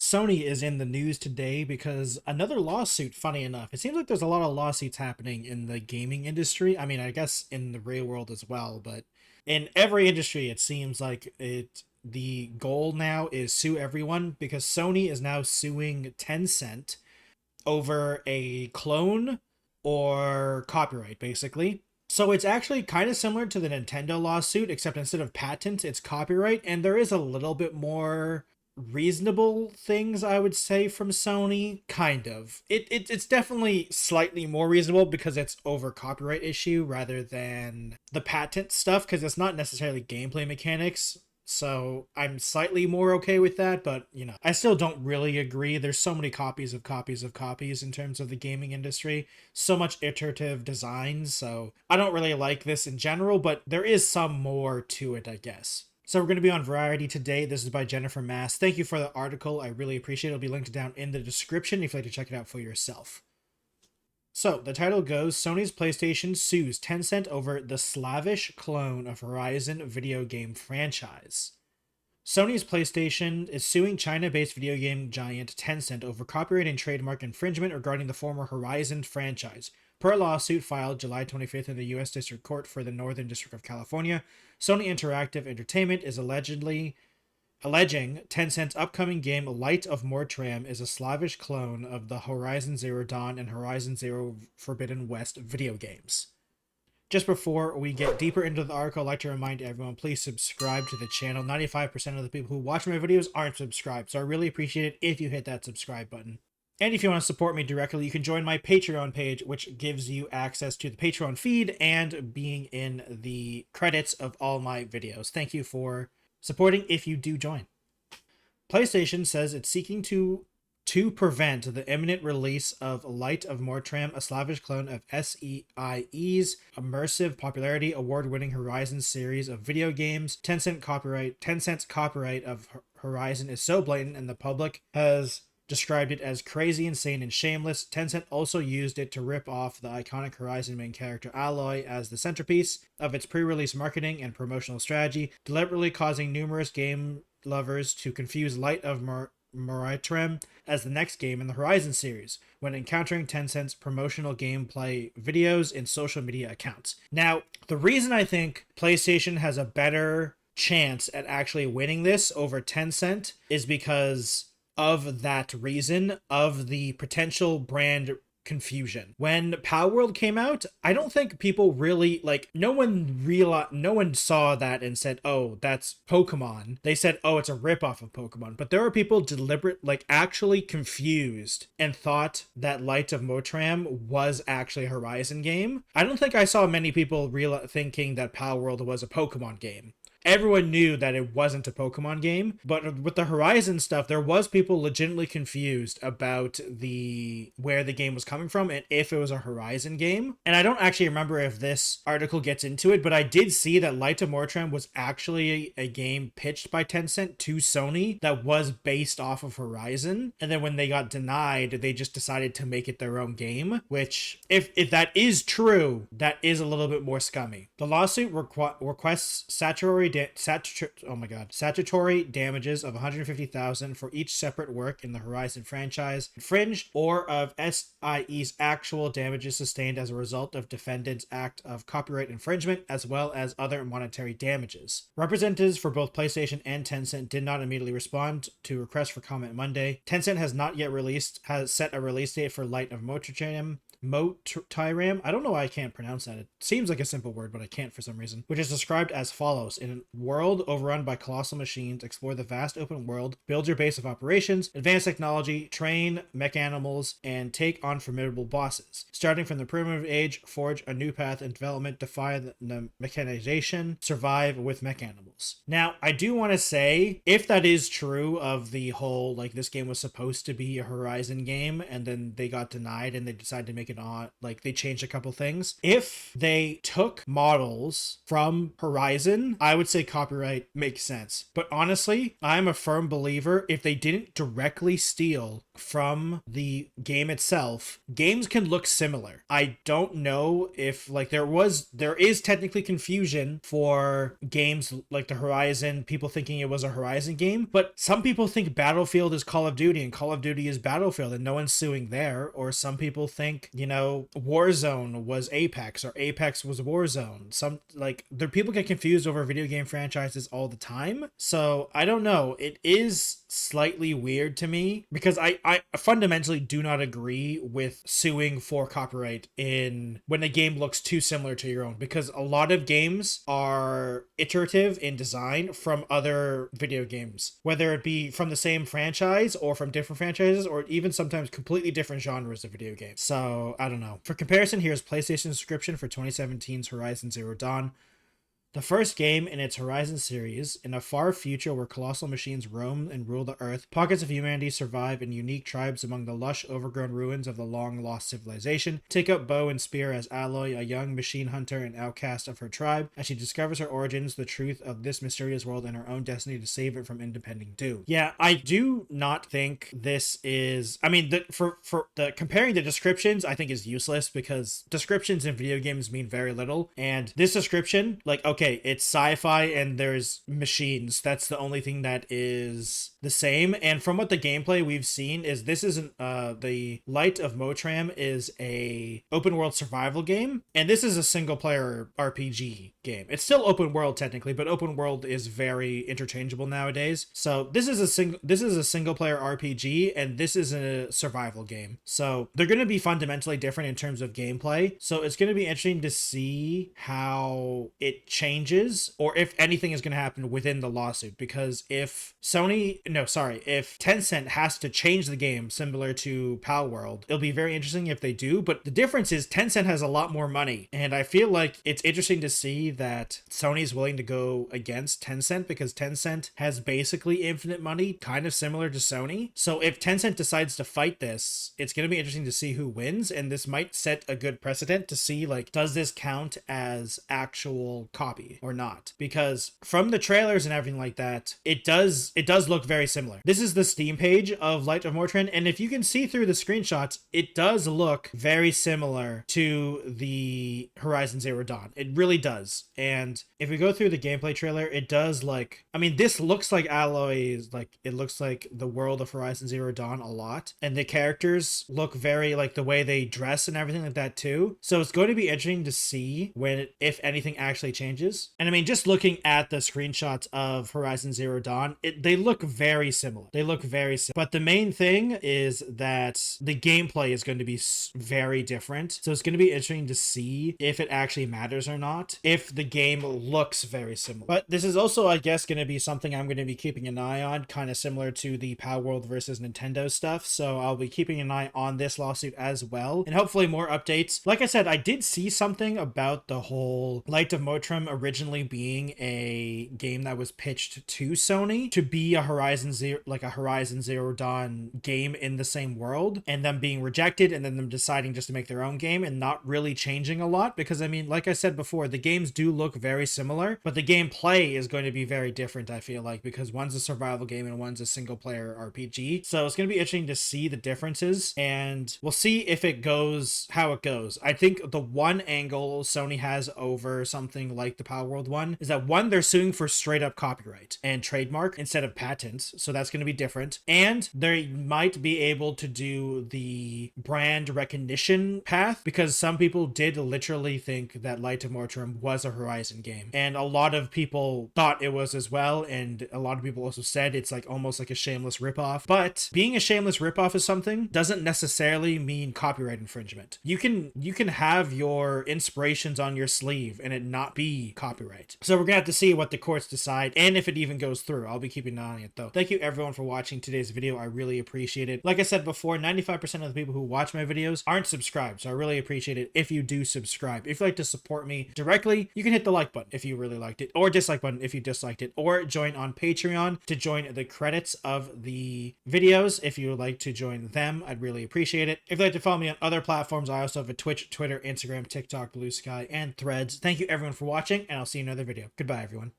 Sony is in the news today because another lawsuit, funny enough. It seems like there's a lot of lawsuits happening in the gaming industry. I mean, I guess in the real world as well, but in every industry it seems like the goal now is sue everyone because Sony is now suing Tencent over a clone or copyright basically. So it's actually kind of similar to the Nintendo lawsuit, except instead of patent, it's copyright, and there is a little bit more reasonable things I would say from Sony. Kind of. It's definitely slightly more reasonable because it's over copyright issue rather than the patent stuff, because it's not necessarily gameplay mechanics. So I'm slightly more okay with that, but I still don't really agree. There's so many copies of copies of copies in terms of the gaming industry, so much iterative design, so I don't really like this in general, but there is some more to it, I guess. So we're going to be on Variety today. This is by Jennifer Mass. Thank you for the article. I really appreciate it. It'll be linked down in the description if you'd like to check it out for yourself. So, the title goes, Sony's PlayStation sues Tencent over the Slavish clone of Horizon video game franchise. Sony's PlayStation is suing China-based video game giant Tencent over copyright and trademark infringement regarding the former Horizon franchise. Per a lawsuit filed July 25th in the U.S. District Court for the Northern District of California, Sony Interactive Entertainment is alleging Tencent's upcoming game Light of Motiram is a Slavish clone of the Horizon Zero Dawn and Horizon Zero Forbidden West video games. Just before we get deeper into the article, I'd like to remind everyone, please subscribe to the channel. 95% of the people who watch my videos aren't subscribed, so I really appreciate it if you hit that subscribe button. And if you want to support me directly, you can join my Patreon page, which gives you access to the Patreon feed and being in the credits of all my videos. Thank you for supporting if you do join. PlayStation says it's seeking to prevent the imminent release of Light of Motiram, a Slavish clone of SEIE's immersive popularity award-winning Horizon series of video games. Tencent's copyright of Horizon is so blatant and the public has described it as crazy, insane, and shameless. Tencent also used it to rip off the iconic Horizon main character Aloy as the centerpiece of its pre-release marketing and promotional strategy, deliberately causing numerous game lovers to confuse Light of Motiram as the next game in the Horizon series when encountering Tencent's promotional gameplay videos in social media accounts. Now, the reason I think PlayStation has a better chance at actually winning this over Tencent is because of that reason, of the potential brand confusion. When Power World came out, I don't think people really, no one saw that and said, oh, that's Pokemon. They said, oh, it's a ripoff of Pokemon. But there are people actually confused and thought that Light of Motiram was actually a Horizon game. I don't think I saw many people thinking that Power World was a Pokemon game. Everyone knew that it wasn't a Pokemon game, but with the Horizon stuff, there was people legitimately confused about where the game was coming from and if it was a Horizon game. And I don't actually remember if this article gets into it, but I did see that Light of Motiram was actually a game pitched by Tencent to Sony that was based off of Horizon. And then when they got denied, they just decided to make it their own game, which, if that is true, that is a little bit more scummy. The lawsuit requests statutory damages of $150,000 for each separate work in the Horizon franchise infringed, or of SIE's actual damages sustained as a result of defendant's act of copyright infringement, as well as other monetary damages. Representatives for both PlayStation and Tencent did not immediately respond to requests for comment Monday. Tencent has not yet set a release date for Light of Motiram. I don't know why I can't pronounce that. It seems like a simple word, but I can't for some reason. Which is described as follows. In a world overrun by colossal machines, explore the vast open world, build your base of operations, advance technology, train mech animals, and take on formidable bosses. Starting from the primitive age, forge a new path in development, defy the mechanization, survive with mech animals. Now, I do want to say, if that is true of the whole, this game was supposed to be a Horizon game, and then they got denied and they decided to make taken on, like they changed a couple things. If they took models from Horizon, I would say copyright makes sense. But honestly, I'm a firm believer if they didn't directly steal from the game itself, games can look similar. I don't know if like there is technically confusion for games like the Horizon, people thinking it was a Horizon game, but some people think Battlefield is Call of Duty and Call of Duty is Battlefield and no one's suing there. Or some people think, you know, Warzone was Apex or Apex was Warzone. Some like there people get confused over video game franchises all the time. So I don't know. It is slightly weird to me because I fundamentally do not agree with suing for copyright in when a game looks too similar to your own, because a lot of games are iterative in design from other video games, whether it be from the same franchise or from different franchises or even sometimes completely different genres of video games. So I don't know. For comparison, here's PlayStation's description for 2017's Horizon Zero Dawn. The first game in its Horizon series, in a far future where colossal machines roam and rule the earth, pockets of humanity survive in unique tribes among the lush, overgrown ruins of the long-lost civilization. Take up bow and spear as Aloy, a young machine hunter and outcast of her tribe, as she discovers her origins, the truth of this mysterious world, and her own destiny to save it from impending doom. Yeah, I do not think this is... I mean, for the comparing the descriptions, I think is useless because descriptions in video games mean very little, and this description, like, okay, it's sci-fi and there's machines. That's the only thing that is the same. And from what the gameplay we've seen is this isn't the Light of Motiram is a open world survival game, and this is a single player RPG game. It's still open world technically, but open world is very interchangeable nowadays. So this is a single player RPG and this is a survival game. So they're going to be fundamentally different in terms of gameplay. So it's going to be interesting to see how it changes or if anything is going to happen within the lawsuit, because if Tencent has to change the game similar to Pal World, it'll be very interesting if they do. But the difference is Tencent has a lot more money, and I feel like it's interesting to see that Sony's willing to go against Tencent because Tencent has basically infinite money, kind of similar to Sony. So if Tencent decides to fight this, it's going to be interesting to see who wins, and this might set a good precedent to see, like, does this count as actual copy or not? Because from the trailers and everything like that, it does look very similar. This is the Steam page of Light of Motiram, and if you can see through the screenshots, it does look very similar to the Horizon Zero Dawn. It really does. And if we go through the gameplay trailer, it does, like, I mean, this looks like Aloy's, like, it looks like the world of Horizon Zero Dawn a lot, and the characters look very like the way they dress and everything like that too. So it's going to be interesting to see if anything actually changes. And I mean, just looking at the screenshots of Horizon Zero Dawn, they look very similar. But the main thing is that the gameplay is going to be very different. So it's going to be interesting to see if it actually matters or not, if the game looks very similar. But this is also, I guess, going to be something I'm going to be keeping an eye on, kind of similar to the Power World versus Nintendo stuff. So I'll be keeping an eye on this lawsuit as well, and hopefully more updates. Like I said, I did see something about the whole Light of Motiram originally being a game that was pitched to Sony to be a Horizon Zero Dawn game in the same world, and them being rejected, and then them deciding just to make their own game and not really changing a lot. Because I mean, like I said before, the games do look very similar, but the gameplay is going to be very different, I feel like, because one's a survival game and one's a single player RPG. So it's going to be interesting to see the differences, and we'll see if it goes how it goes. I think the one angle Sony has over something like the Power World one is that, one, they're suing for straight up copyright and trademark instead of patents, so that's going to be different. And they might be able to do the brand recognition path, because some people did literally think that Light of Motiram was a Horizon game, and a lot of people thought it was as well, and a lot of people also said it's like almost like a shameless ripoff. But being a shameless ripoff of something doesn't necessarily mean copyright infringement. You can have your inspirations on your sleeve and it not be copyright. So we're gonna have to see what the courts decide and if it even goes through. I'll be keeping an eye on it though. thank you everyone for watching today's video. I really appreciate it. Like I said before, 95% of the people who watch my videos aren't subscribed, so I really appreciate it if you do subscribe. If you'd like to support me directly, you can hit the like button if you really liked it, or dislike button if you disliked it, or join on Patreon to join the credits of the videos. If you would like to join them, I'd really appreciate it. If you'd like to follow me on other platforms, I also have a Twitch, Twitter, Instagram, TikTok, Blue Sky, and Threads. Thank you everyone for watching, and I'll see you in another video. Goodbye, everyone.